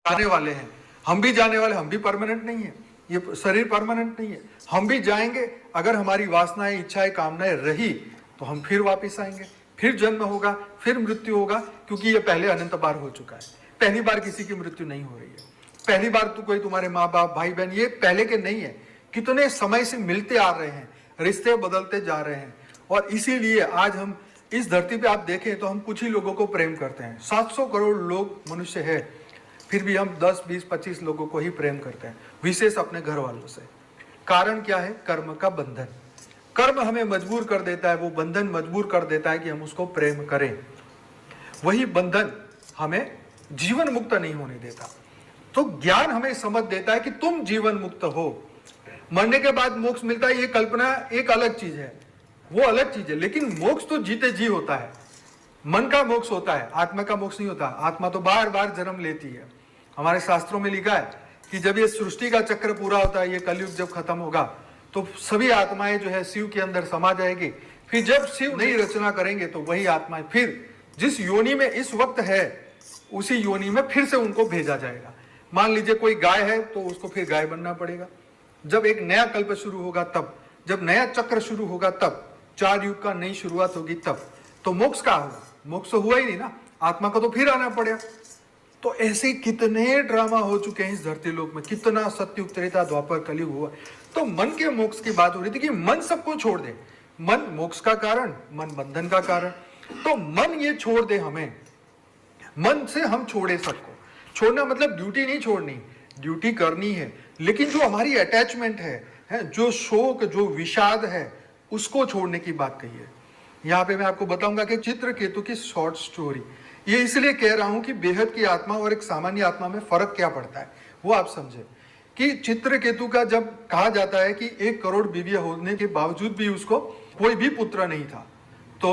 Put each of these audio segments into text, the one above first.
जाने वाले हैं, हम भी जाने वाले, हम भी परमानेंट नहीं है, ये शरीर परमानेंट नहीं है, हम भी जाएंगे। अगर हमारी वासनाएं, इच्छाएं, कामनाएं रही तो हम फिर वापस आएंगे, फिर जन्म होगा, फिर मृत्यु होगा, क्योंकि ये पहले अनंत बार हो चुका है। पहली बार किसी की मृत्यु नहीं हो रही है, पहली बार तो कोई तुम्हारे माँ बाप, भाई बहन, ये पहले के नहीं है, कितने समय से मिलते आ रहे हैं, रिश्ते बदलते जा रहे हैं। और इसीलिए आज हम इस धरती पे आप देखें तो हम कुछ ही लोगों को प्रेम करते हैं। 700 करोड़ लोग मनुष्य है, फिर भी हम 10, 20, 25 लोगों को ही प्रेम करते हैं, विशेष अपने घर वालों से। कारण क्या है? कर्म का बंधन। कर्म हमें मजबूर कर देता है, वो बंधन मजबूर कर देता है कि हम उसको प्रेम करें। वही बंधन हमें जीवन मुक्त नहीं होने देता। तो ज्ञान हमें समझ देता है कि तुम जीवन मुक्त हो, मरने के बाद मोक्ष मिलता है, ये कल्पना एक अलग चीज है, वो अलग चीज है। लेकिन मोक्ष तो जीते जी होता है, मन का मोक्ष होता है, आत्मा का मोक्ष नहीं होता। आत्मा तो बार बार जन्म लेती है। हमारे शास्त्रों में लिखा है कि जब ये सृष्टि का चक्र पूरा होता है, ये कलयुग जब खत्म होगा, तो सभी आत्माएं जो है शिव के अंदर समा जाएगी। फिर जब शिव नई रचना करेंगे तो वही आत्माएं फिर जिस योनि में इस वक्त है, उसी योनि में फिर से उनको भेजा जाएगा। मान लीजिए कोई गाय है तो उसको फिर गाय बनना पड़ेगा। जब एक नया कल्प शुरू होगा तब, जब नया चक्र शुरू होगा तब, 4 युग का नई शुरुआत होगी तब। तो मोक्ष का होगा? मोक्ष तो हुआ ही नहीं ना, आत्मा को तो फिर आना पड़ेगा। तो ऐसे कितने ड्रामा हो चुके हैं इस धरती लोक में, कितना सतयुग, त्रेता, द्वापर, कलयुग हुआ। तो मन के मोक्ष की बात हो रही थी कि मन सबको छोड़ दे। मन मोक्ष का कारण, मन बंधन का कारण। तो मन ये छोड़ दे हमें, मन से हम छोड़े सबको। छोड़ना मतलब ड्यूटी नहीं छोड़नी, ड्यूटी करनी है, लेकिन जो हमारी अटैचमेंट है, जो शोक, जो विषाद है, उसको छोड़ने की बात कही है। यहाँ पे मैं आपको बताऊंगा कि चित्रकेतु की शॉर्ट स्टोरी। ये इसलिए कह रहा हूं कि बेहद की आत्मा और एक सामान्य आत्मा में फर्क क्या पड़ता है वो आप समझे। कि चित्रकेतु का जब कहा जाता है कि 1 करोड़ बीवियां होने के बावजूद भी उसको कोई भी पुत्र नहीं था, तो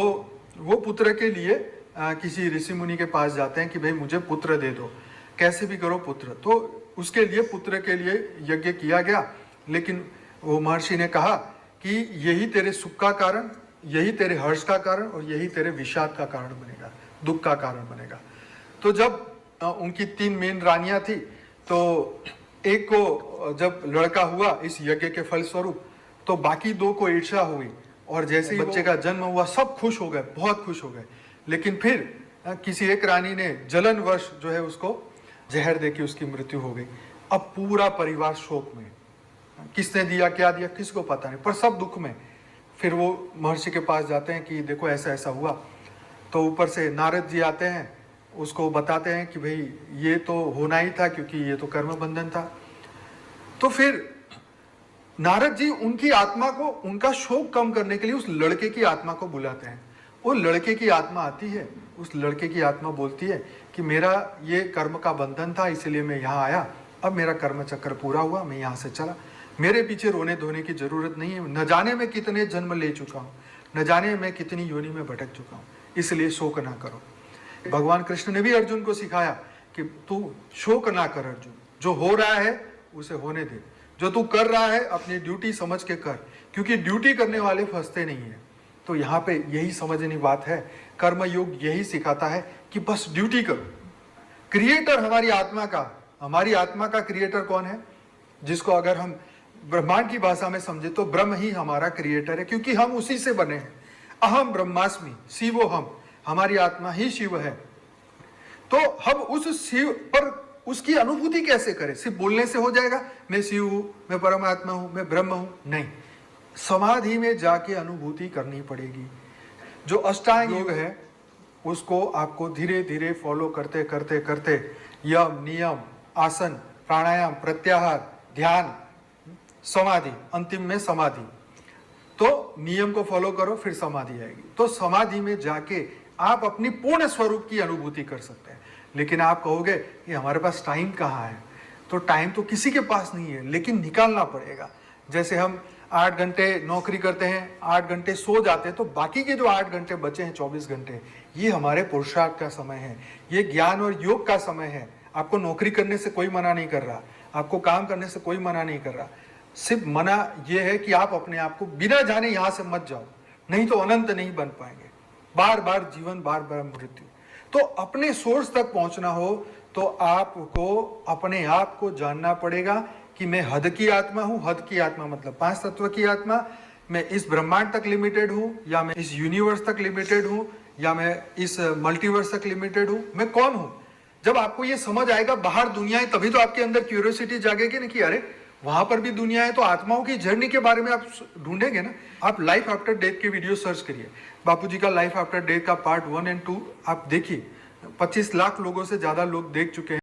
वो पुत्र के लिए किसी ऋषि मुनि के पास जाते हैं कि भाई मुझे पुत्र दे दो, कैसे भी करो पुत्र। तो उसके लिए, पुत्र के लिए यज्ञ किया गया, लेकिन वो महर्षि ने कहा कि यही तेरे सुख का कारण, यही तेरे हर्ष का कारण और यही तेरे विषाद का कारण बनेगा, दुख का कारण बनेगा। तो जब उनकी 3 मेन रानियां थी, तो एक को जब लड़का हुआ इस यज्ञ के फलस्वरूप, तो बाकी 2 को ईर्ष्या हुई, और जैसे ही बच्चे का जन्म हुआ सब खुश हो गए, बहुत खुश हो गए। लेकिन फिर किसी एक रानी ने जलनवश जो है उसको जहर देके उसकी मृत्यु हो गई। अब पूरा परिवार शोक में, किसने दिया, क्या दिया, किसी को पता नहीं, पर सब दुख में। फिर वो महर्षि के पास जाते हैं कि देखो ऐसा ऐसा हुआ। तो ऊपर से नारद जी आते हैं, उसको बताते हैं कि भाई ये तो होना ही था, क्योंकि ये तो कर्म बंधन था। तो फिर नारद जी उनकी आत्मा को, उनका शोक कम करने के लिए उस लड़के की आत्मा को बुलाते हैं। वो लड़के की आत्मा आती है, उस लड़के की आत्मा बोलती है कि मेरा ये कर्म का बंधन था, इसलिए मैं यहाँ आया, अब मेरा कर्म चक्र पूरा हुआ, मैं यहाँ से चला, मेरे पीछे रोने धोने की जरूरत नहीं है, न जाने में कितने जन्म ले चुका हूँ, न जाने में कितनी योनि में भटक चुका हूँ, इसलिए शोक ना करो। भगवान कृष्ण ने भी अर्जुन को सिखाया कि तू शोक ना कर अर्जुन, जो हो रहा है उसे होने दे, जो तू कर रहा है अपनी ड्यूटी समझ के कर, क्योंकि ड्यूटी करने वाले फंसते नहीं है। तो यहाँ पे यही समझनी बात है, कर्म योग यही सिखाता है कि बस ड्यूटी करो। क्रिएटर हमारी आत्मा का क्रिएटर कौन है? जिसको अगर हम ब्रह्मांड की भाषा में समझे तो ब्रह्म ही हमारा क्रिएटर है, क्योंकि हम उसी से बने हैं। अहम ब्रह्मास्मि शिवो हम, हमारी आत्मा ही शिव है। तो हम उस शिव पर उसकी अनुभूति कैसे करें? सिर्फ बोलने से हो जाएगा मैं शिव हूं, मैं परमात्मा हूं, मैं ब्रह्म हूं? नहीं, समाधि में जाके अनुभूति करनी पड़ेगी। जो अष्टांग योग है उसको आपको धीरे धीरे फॉलो करते करते करते, यम, नियम, आसन, प्राणायाम, प्रत्याहार, ध्यान, समाधि, अंतिम में समाधि। तो नियम को फॉलो करो, फिर समाधि आएगी। तो समाधि में जाके आप अपनी पूर्ण स्वरूप की अनुभूति कर सकते हैं। लेकिन आप कहोगे कि हमारे पास टाइम कहाँ है? तो टाइम तो किसी के पास नहीं है, लेकिन निकालना पड़ेगा। जैसे हम 8 घंटे नौकरी करते हैं, 8 घंटे सो जाते हैं, तो बाकी के जो 8 घंटे बचे हैं, 24 घंटे, ये हमारे पुरुषार्थ का समय है, ये ज्ञान और योग का समय है। आपको नौकरी करने से कोई मना नहीं कर रहा, आपको काम करने से कोई मना नहीं कर रहा। सिर्फ मना ये है कि आप अपने आप को बिना जाने यहाँ से मत जाओ, नहीं तो अनंत नहीं बन पाएंगे। बार बार जीवन, बार बार मृत्यु। तो अपने सोर्स तक पहुंचना हो तो आपको अपने आप को जानना पड़ेगा कि मैं हद की आत्मा हूं। हद की आत्मा मतलब 5 तत्व की आत्मा। मैं इस ब्रह्मांड तक लिमिटेड हूं, या मैं इस यूनिवर्स तक लिमिटेड हूं, या मैं इस मल्टीवर्स तक लिमिटेड हूं। मैं कौन हूं? जब आपको ये समझ आएगा बाहर दुनिया है, तभी तो आपके अंदर क्यूरियोसिटी जागेगी ना कि अरे वहां पर भी दुनिया है। तो आत्माओं की जर्नी के बारे में आप ढूंढेंगे ना। आप लाइफ आफ्टर डेथ के वीडियो सर्च करिए, बापूजी का लाइफ आफ्टर डेथ का पार्ट 1 और 2 आप देखिए। 25 लाख लोगों से ज्यादा लोग देख चुके हैं।